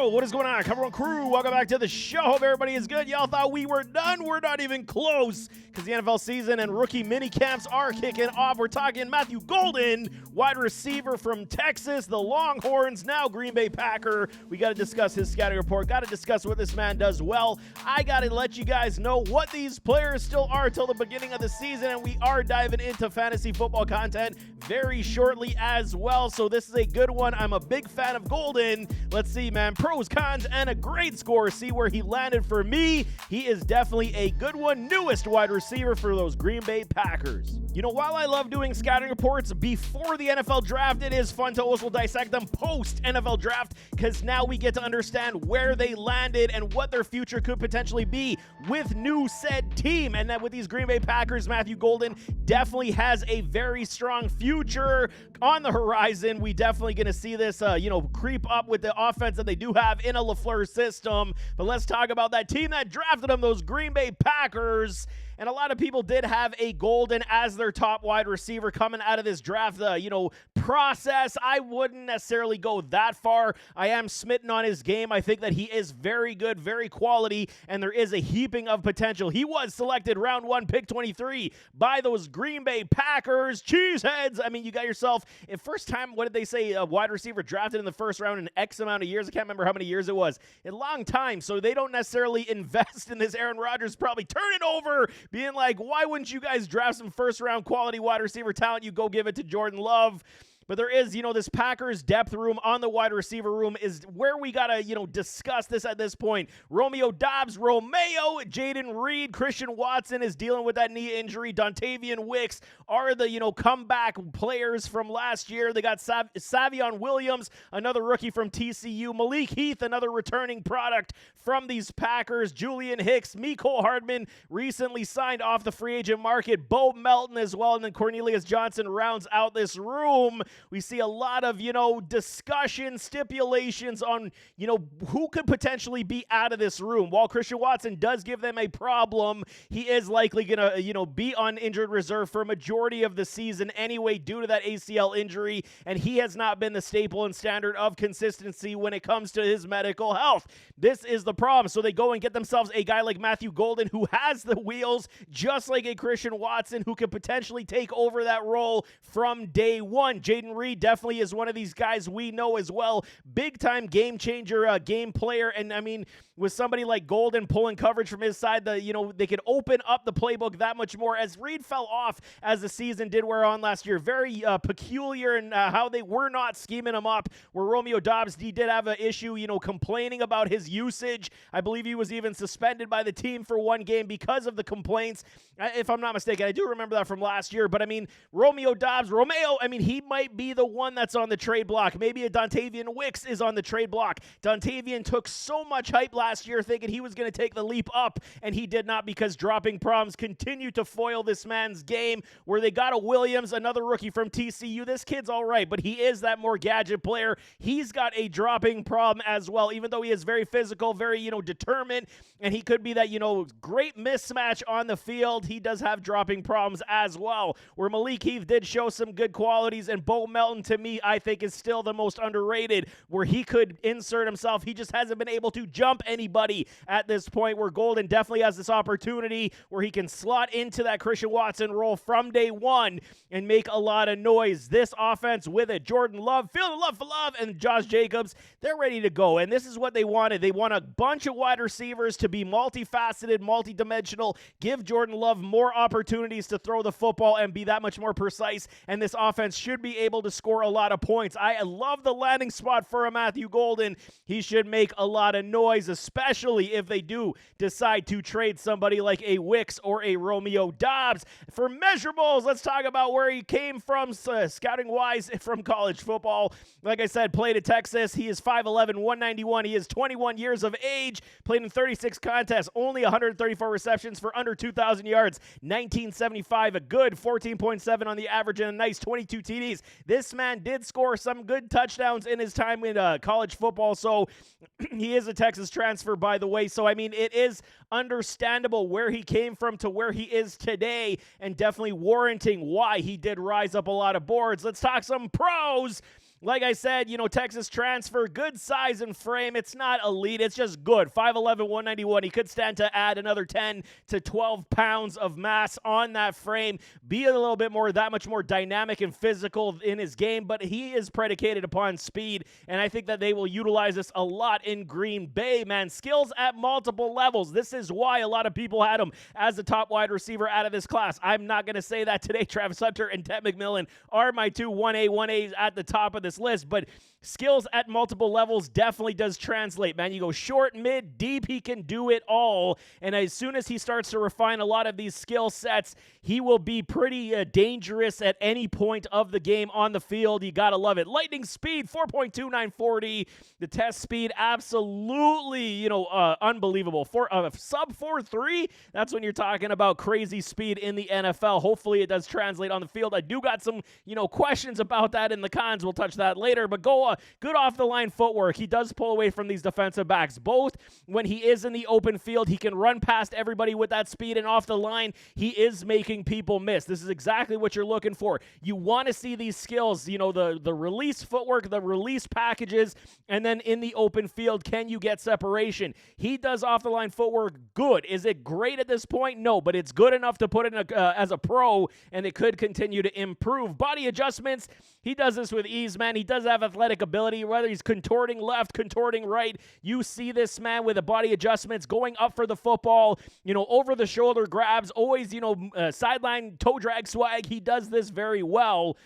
Yo, what is going on? Cover One crew, welcome back to the show. Hope everybody is good. Y'all thought we were done. We're not even close because the NFL season and rookie mini camps are kicking off. We're talking Matthew Golden, wide receiver from Texas, the Longhorns, now Green Bay Packer. We got to discuss his scouting report. Got to discuss what this man does well. I got to let you guys know what these players still are till the beginning of the season, and we are diving into fantasy football content very shortly as well. So this is a good one. I'm a big fan of Golden. Let's see, man. Pros, cons, and a grade score. See where he landed for me. He is definitely a good one. Newest wide receiver for those Green Bay Packers. You know, while I love doing scouting reports before the NFL draft, it is fun to also dissect them post-NFL draft because now we get to understand where they landed and what their future could potentially be with new said team. And then with these Green Bay Packers, Matthew Golden definitely has a very strong future on the horizon. We definitely going to see this, creep up with the offense that they do have in a LaFleur system. But let's talk about that team that drafted him, those Green Bay Packers. And a lot of people did have a Golden as their top wide receiver coming out of this draft, process. I wouldn't necessarily go that far. I am smitten on his game. I think that he is very good, very quality, and there is a heaping of potential. He was selected round 1, pick 23 by those Green Bay Packers. Cheeseheads. I mean, you got yourself, first time, what did they say, a wide receiver drafted in the first round in X amount of years. I can't remember how many years it was. A long time, so they don't necessarily invest in this. Aaron Rodgers probably turn it over, being like, why wouldn't you guys draft some first-round quality wide receiver talent? You go give it to Jordan Love. But there is, this Packers depth room on the wide receiver room is where we got to, discuss this at this point. Romeo Doubs, Romeo, Jaden Reed, Christian Watson is dealing with that knee injury. Dontavian Wicks are the, comeback players from last year. They got Savion Williams, another rookie from TCU. Malik Heath, another returning product from these Packers. Julian Hicks, Mecole Hardman recently signed off the free agent market. Bo Melton as well. And then Cornelius Johnson rounds out this room. We see a lot of, discussion, stipulations on, who could potentially be out of this room. While Christian Watson does give them a problem, he is likely going to, be on injured reserve for a majority of the season anyway due to that ACL injury, and he has not been the staple and standard of consistency when it comes to his medical health. This is the problem. So they go and get themselves a guy like Matthew Golden who has the wheels, just like a Christian Watson, who could potentially take over that role from day one. Jaden Reed definitely is one of these guys we know as well. Big-time game changer, game player. And, I mean, with somebody like Golden pulling coverage from his side, they could open up the playbook that much more as Reed fell off as the season did wear on last year. Very peculiar in how they were not scheming him up, where Romeo Doubs, he did have an issue, complaining about his usage. I believe he was even suspended by the team for one game because of the complaints, if I'm not mistaken. I do remember that from last year. But, I mean, Romeo Doubs, he might be the one that's on the trade block. Maybe a Dontavian Wicks is on the trade block. Dontavian took so much hype last year thinking he was going to take the leap up, and he did not because dropping problems continue to foil this man's game, where they got a Williams, another rookie from TCU. This kid's all right, but he is that more gadget player. He's got a dropping problem as well, even though he is very physical, very, determined, and he could be that, great mismatch on the field. He does have dropping problems as well, where Malik Heath did show some good qualities, and Bo Melton, to me, I think is still the most underrated, where he could insert himself. He just hasn't been able to jump anybody at this point, where Golden definitely has this opportunity where he can slot into that Christian Watson role from day one and make a lot of noise. This offense with it, Jordan Love, feeling love for love, and Josh Jacobs, they're ready to go. And this is what they wanted. They want a bunch of wide receivers to be multifaceted, multidimensional, give Jordan Love more opportunities to throw the football and be that much more precise. And this offense should be able to score a lot of points. I love the landing spot for a Matthew Golden. He should make a lot of noise, especially if they do decide to trade somebody like a Wicks or a Romeo Doubs. For measurables, let's talk about where he came from, scouting-wise, from college football. Like I said, played at Texas. He is 5'11", 191. He is 21 years of age, played in 36 contests, only 134 receptions for under 2,000 yards, 1975, a good 14.7 on the average, and a nice 22 TDs. This man did score some good touchdowns in his time in college football, so he is a Texas transfer, by the way. So, I mean, it is understandable where he came from to where he is today, and definitely warranting why he did rise up a lot of boards. Let's talk some pros. Like I said, Texas transfer, good size and frame. It's not elite. It's just good. 5'11", 191. He could stand to add another 10 to 12 pounds of mass on that frame, be a little bit more, that much more dynamic and physical in his game, but he is predicated upon speed, and I think that they will utilize this a lot in Green Bay, man. Skills at multiple levels. This is why a lot of people had him as the top wide receiver out of this class. I'm not going to say that today. Travis Hunter and Ted McMillan are my two 1As at the top of this list, but skills at multiple levels definitely does translate, man. You go short, mid, deep, he can do it all. And as soon as he starts to refine a lot of these skill sets, he will be pretty dangerous at any point of the game on the field. You got to love it. Lightning speed, 4.2940. The test speed, absolutely, unbelievable. For sub 4.3, that's when you're talking about crazy speed in the NFL. Hopefully it does translate on the field. I do got some, questions about that in the cons. We'll touch that later, but good off-the-line footwork. He does pull away from these defensive backs. Both when he is in the open field, he can run past everybody with that speed, and off the line, he is making people miss. This is exactly what you're looking for. You want to see these skills, the release footwork, the release packages, and then in the open field, can you get separation? He does off-the-line footwork good. Is it great at this point? No, but it's good enough to put in as a pro, and it could continue to improve. Body adjustments, he does this with ease, man. He does have athletic ability, whether he's contorting left, contorting right. You see this man with the body adjustments, going up for the football, over the shoulder grabs, always, sideline toe drag swag. He does this very well.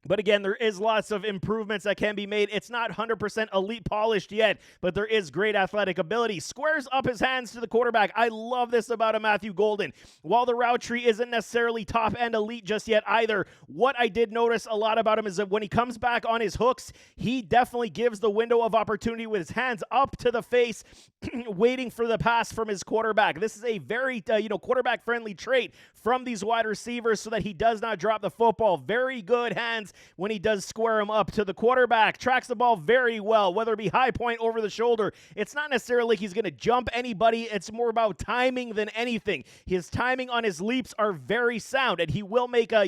But again, there is lots of improvements that can be made. It's not 100% elite polished yet, but there is great athletic ability. Squares up his hands to the quarterback. I love this about a Matthew Golden. While the route tree isn't necessarily top-end elite just yet either, what I did notice a lot about him is that when he comes back on his hooks, he definitely gives the window of opportunity with his hands up to the face, waiting for the pass from his quarterback. This is a very, quarterback-friendly trait from these wide receivers so that he does not drop the football. Very good hands when he does square him up to the quarterback. Tracks the ball very well, whether it be high point, over the shoulder. It's not necessarily like he's going to jump anybody. It's more about timing than anything. His timing on his leaps are very sound, and he will make a,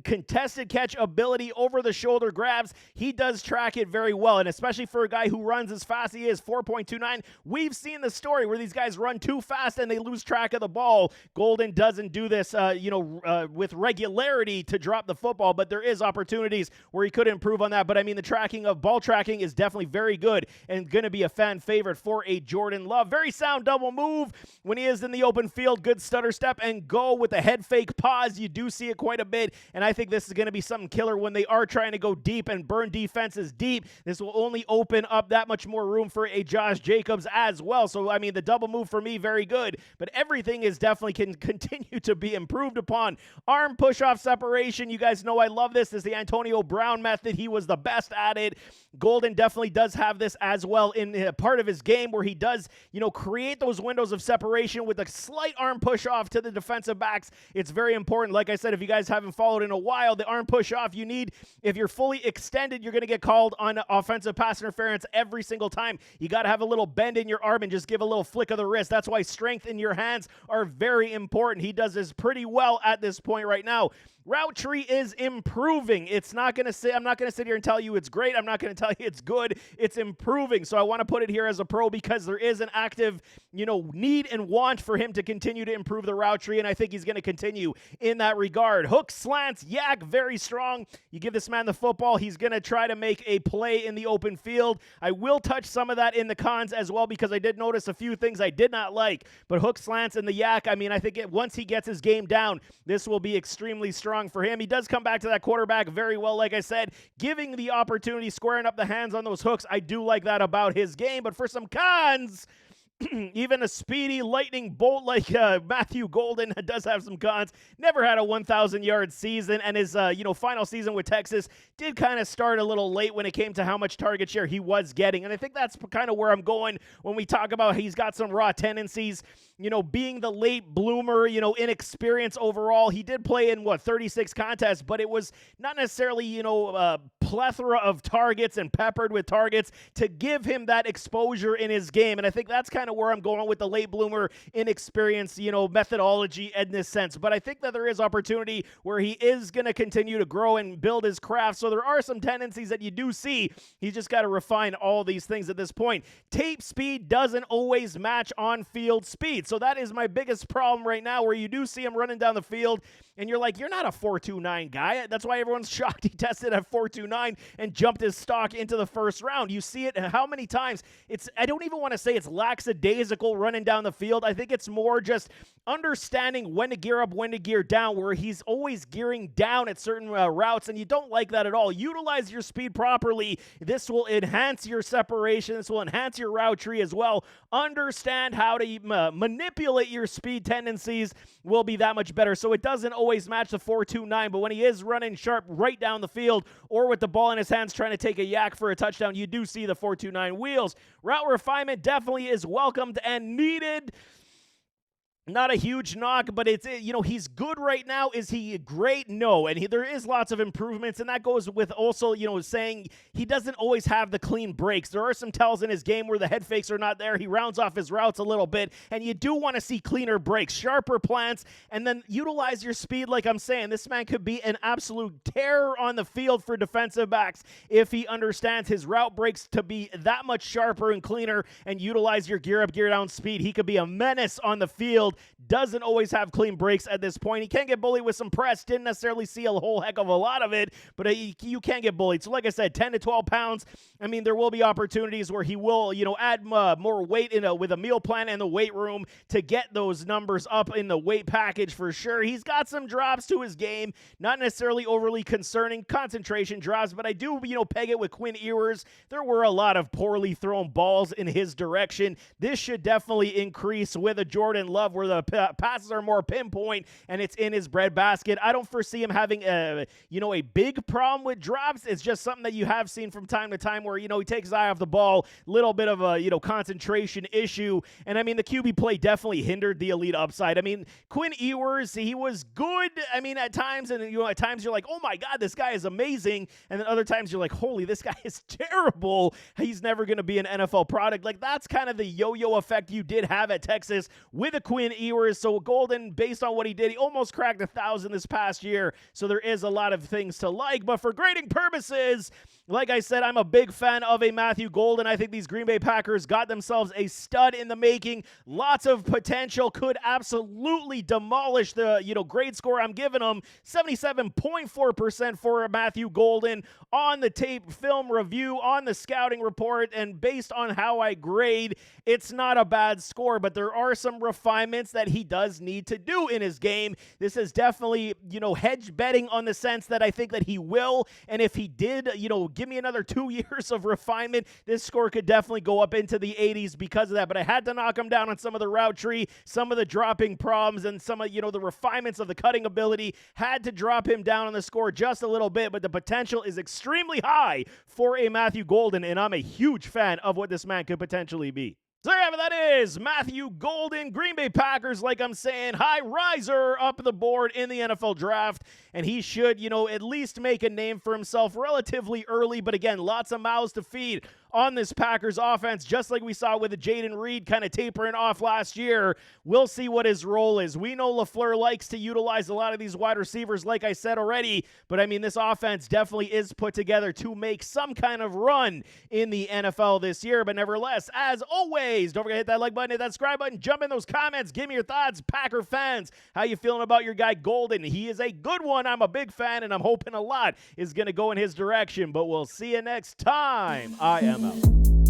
contested catch ability over the shoulder grabs. He does track it very well, and especially for a guy who runs as fast as he is, 4.29. We've seen the story where these guys run too fast and they lose track of the ball. Golden doesn't do this, with regularity to drop the football, but there is opportunities where he could improve on that. But I mean, the tracking of ball tracking is definitely very good and going to be a fan favorite for a Jordan Love. Very sound double move when he is in the open field. Good stutter step and go with the head fake pause. You do see it quite a bit, and I think this is going to be something killer when they are trying to go deep and burn defenses deep. This will only open up that much more room for a Josh Jacobs as well. So, I mean, the double move for me, very good, but everything is definitely can continue to be improved upon. Arm push-off separation. You guys know I love this. This is the Antonio Brown method. He was the best at it. Golden definitely does have this as well in part of his game where he does, create those windows of separation with a slight arm push-off to the defensive backs. It's very important. Like I said, if you guys haven't followed in a while, the arm push-off you need, if you're fully extended, you're going to get called on offensive pass interference every single time. You got to have a little bend in your arm and just give a little flick of the wrist. That's why strength in your hands are very important. He does this pretty well at this point right now. Route tree is improving. I'm not going to sit here and tell you it's great. I'm not going to tell you it's good. It's improving. So I want to put it here as a pro because there is an active, need and want for him to continue to improve the route tree, and I think he's going to continue in that regard. Hook, slants, yak, very strong. You give this man the football, he's going to try to make a play in the open field. I will touch some of that in the cons as well because I did notice a few things I did not like, but hook, slants, and the yak, I mean, I think once he gets his game down, this will be extremely strong for him. He does come back to that quarterback very well, like I said, giving the opportunity, squaring up the hands on those hooks. I do like that about his game, but for some cons, even a speedy lightning bolt like Matthew Golden does have some cons. Never had a 1,000-yard season, and his final season with Texas did kind of start a little late when it came to how much target share he was getting, and I think that's kind of where I'm going when we talk about he's got some raw tendencies. Being the late bloomer, inexperience overall. He did play in 36 contests, but it was not necessarily plethora of targets and peppered with targets to give him that exposure in his game. And I think that's kind of where I'm going with the late bloomer inexperience, methodology in this sense. But I think that there is opportunity where he is going to continue to grow and build his craft. So there are some tendencies that you do see. He's just got to refine all these things at this point. Tape speed doesn't always match on-field speed. So that is my biggest problem right now, where you do see him running down the field and you're like, you're not a 4.29 guy. That's why everyone's shocked he tested at 4.29 and jumped his stock into the first round. You see it how many times? I don't even want to say it's lackadaisical running down the field. I think it's more just understanding when to gear up, when to gear down, where he's always gearing down at certain routes, and you don't like that at all. Utilize your speed properly. This will enhance your separation. This will enhance your route tree as well. Understand how to manipulate your speed tendencies will be that much better. So it doesn't always match the 4.29, but when he is running sharp right down the field or with the ball in his hands trying to take a yak for a touchdown, you do see the 4.29 wheels. Route refinement definitely is welcomed and needed. Not a huge knock, but it's, he's good right now. Is he great? No. And there is lots of improvements, and that goes with also, saying he doesn't always have the clean breaks. There are some tells in his game where the head fakes are not there. He rounds off his routes a little bit, and you do want to see cleaner breaks, sharper plants, and then utilize your speed like I'm saying. This man could be an absolute terror on the field for defensive backs if he understands his route breaks to be that much sharper and cleaner and utilize your gear up, gear down speed. He could be a menace on the field. Doesn't always have clean breaks at this point. He can get bullied with some press. Didn't necessarily see a whole heck of a lot of it, but you can get bullied. So like I said, 10 to 12 pounds. I mean, there will be opportunities where he will, add more weight with a meal plan in the weight room to get those numbers up in the weight package for sure. He's got some drops to his game, not necessarily overly concerning concentration drops, but I do, peg it with Quinn Ewers. There were a lot of poorly thrown balls in his direction. This should definitely increase with a Jordan Love, where the passes are more pinpoint and it's in his breadbasket. I don't foresee him having a big problem with drops. It's just something that you have seen from time to time where, he takes his eye off the ball, little bit of a, concentration issue. And I mean, the QB play definitely hindered the elite upside. I mean, Quinn Ewers, he was good. I mean, at times, and at times you're like, oh my God, this guy is amazing. And then other times you're like, holy, this guy is terrible. He's never going to be an NFL product. Like, that's kind of the yo-yo effect you did have at Texas with a Quinn Ewers. So Golden, based on what he did, he almost cracked 1,000 this past year. So there is a lot of things to like. But for grading purposes, like I said, I'm a big fan of a Matthew Golden. I think these Green Bay Packers got themselves a stud in the making. Lots of potential. Could absolutely demolish the, grade score I'm giving them. 77.4% for Matthew Golden on the tape film review, on the scouting report, and based on how I grade, it's not a bad score, but there are some refinements that he does need to do in his game. This is definitely, hedge betting on the sense that I think that he will, and if he did, give me another 2 years of refinement, this score could definitely go up into the 80s because of that. But I had to knock him down on some of the route tree, some of the dropping problems, and some of, the refinements of the cutting ability. Had to drop him down on the score just a little bit, but the potential is extremely high for a Matthew Golden, and I'm a huge fan of what this man could potentially be. So there you have it. That is Matthew Golden, Green Bay Packers, like I'm saying, high riser up the board in the NFL draft, and he should, at least make a name for himself relatively early, but again, lots of mouths to feed on this Packers offense, just like we saw with the Jaden Reed kind of tapering off last year. We'll see what his role is. We know LaFleur likes to utilize a lot of these wide receivers, like I said already, but I mean, this offense definitely is put together to make some kind of run in the NFL this year, but nevertheless, as always, don't forget to hit that like button, hit that subscribe button, jump in those comments, give me your thoughts, Packer fans. How you feeling about your guy Golden? He is a good one. I'm a big fan, and I'm hoping a lot is going to go in his direction, but we'll see you next time. I am out.